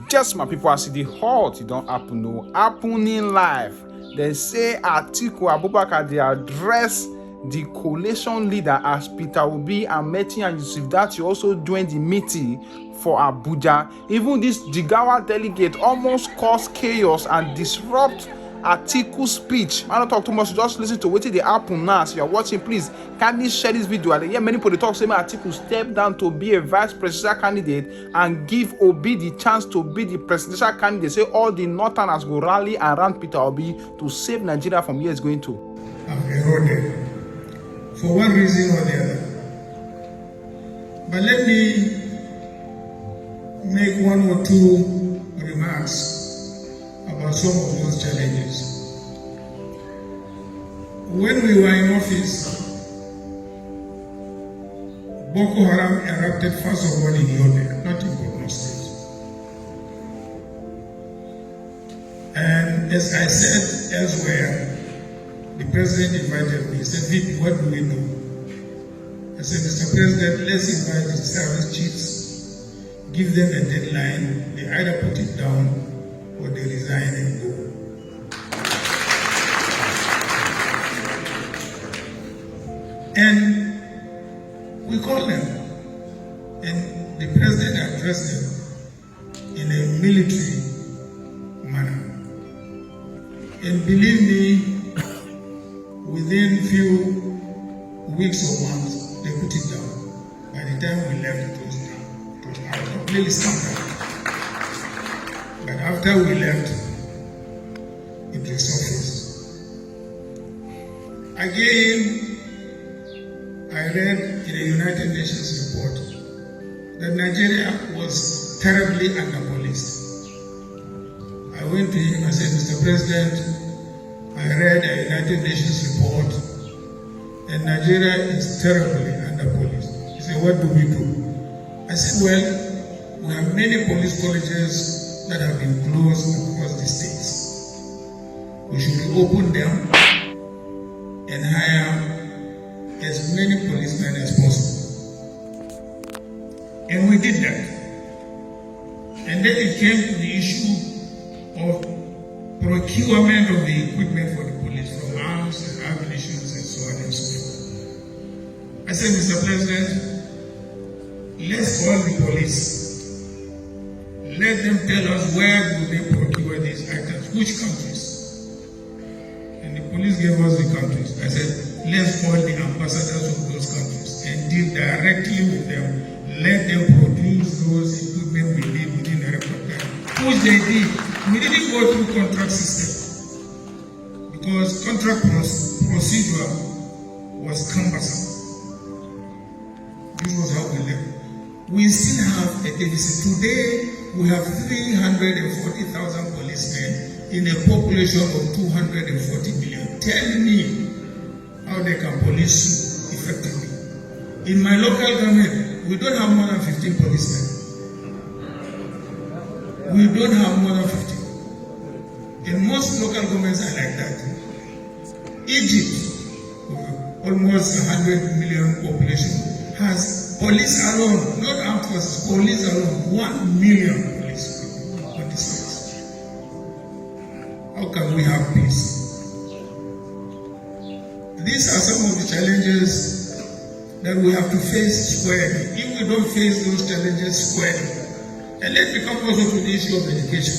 Just my people, as the hot, it don't happen, no happening live. They say Atiku Abubakar, they address the coalition leader as Peter Obi, Amaechi and Yusuf Datti also joined the meeting for Abuja. Even this Jigawa delegate almost caused chaos and disrupt Atiku's speech. I don't talk too much, just listen to what they happen now. So you're watching, please kindly share this video. And yeah, many people talk say Atiku step down to be a vice presidential candidate and give Obi the chance to be the presidential candidate. Say all the northerners go rally around Peter Obi to save Nigeria from where it's going to. I've eroded for one reason or the other. But let me make one or two remarks about some of those challenges. When we were in office, Boko Haram erupted first of all in Yobe, not in Borno State. And as I said elsewhere, the president invited me. He said, "VP, what do we do?" I said, "Mr. President, let's invite the service chiefs, give them a deadline. They either put it down or they resign and go." And we called them, and the president addressed them in a military manner. And believe me, within few weeks or months, they put it down. By the time we left, it was down. It was out, completely stopped. But after we left, it resurfaced. Again, I read in a United Nations report that Nigeria was terribly under-policed. I went to him and said, "Mr. President, I read a United Nations report and Nigeria is terribly under-policed." He said, "What do we do?" I said, "Well, we have many police colleges that have been closed across the states. We should open them and hire as many policemen as possible." And we did that. And then it came to the issue of procurement of the equipment for the police, from arms and ammunition and so on and so forth. I said, "Mr. President, let's call the police. Let them tell us where do they procure these items, which countries." And the police gave us the countries. I said, "Let's call the ambassadors of those countries and deal directly with them. Let them produce those equipment we need within a record time." Which they did. We didn't go through contract system because contract procedure was cumbersome. This was how we left. We still have a deficit. Today, we have 340,000 policemen in a population of 240 million. Tell me how they can police effectively. In my local government, we don't have more than 15 policemen. We don't have more than 15. And most local governments are like that. Egypt, almost 100 million population, has police alone, not armed forces, police alone, 1 million police on this place. How can we have peace? These are some of the challenges that we have to face squarely. If we don't face those challenges squarely, and let's come also to the issue of education.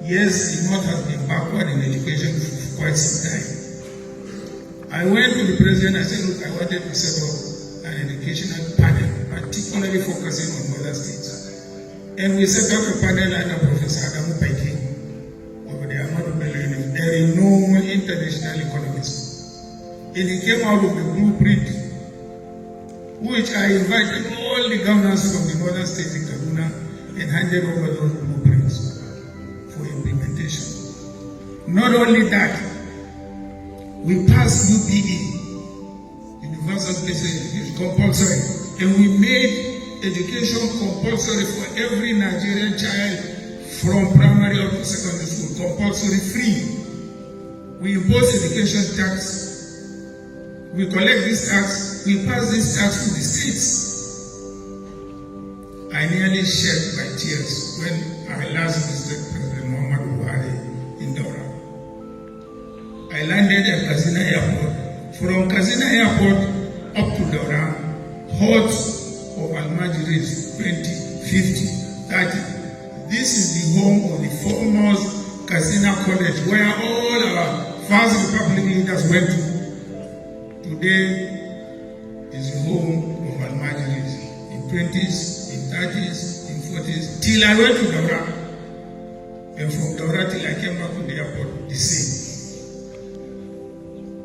Yes, the North has been backward in education for quite some time. I went to the president and said, "Look, I wanted to set up an educational panel, particularly focusing on mother states." And we set up a panel under Professor Adamu Paiki of the Ahmadu Bello University, a renowned international economist. And he came out with a blueprint, which I invited all the governors from the northern states in Kaduna and handed over those blueprints for implementation. Not only that, we passed UPE, Universal Basic Education, compulsory, and we made education compulsory for every Nigerian child from primary up to secondary school, compulsory free. We impose education tax. We collect this tax, we pass this tax to the states. I nearly shed my tears when I last visited President Muhammadu Buhari in Daura. I landed at Katsina Airport. From Katsina Airport up to Daura, hordes of Almajiris, 20, 50, 30. This is the home of the foremost Katsina College, where all our First Republic leaders went to. Today is the home of Almajiris in 20s, in 30s, in 40s, till I went to Daura. And from Daura till I came back to the airport, the same.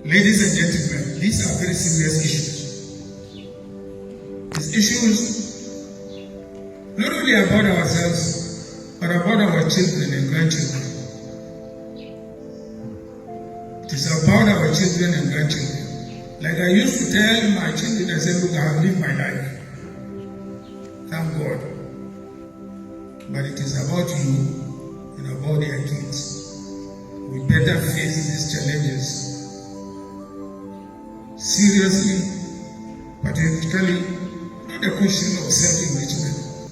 Ladies and gentlemen, these are very serious issues. These issues not only about ourselves, but about our children and grandchildren. It is about our children and grandchildren. Like I used to tell my children, I said, look, I have lived my life. Thank God. But it is about you and about their kids. We better face these challenges seriously, patriotically, not a question of self-enrichment.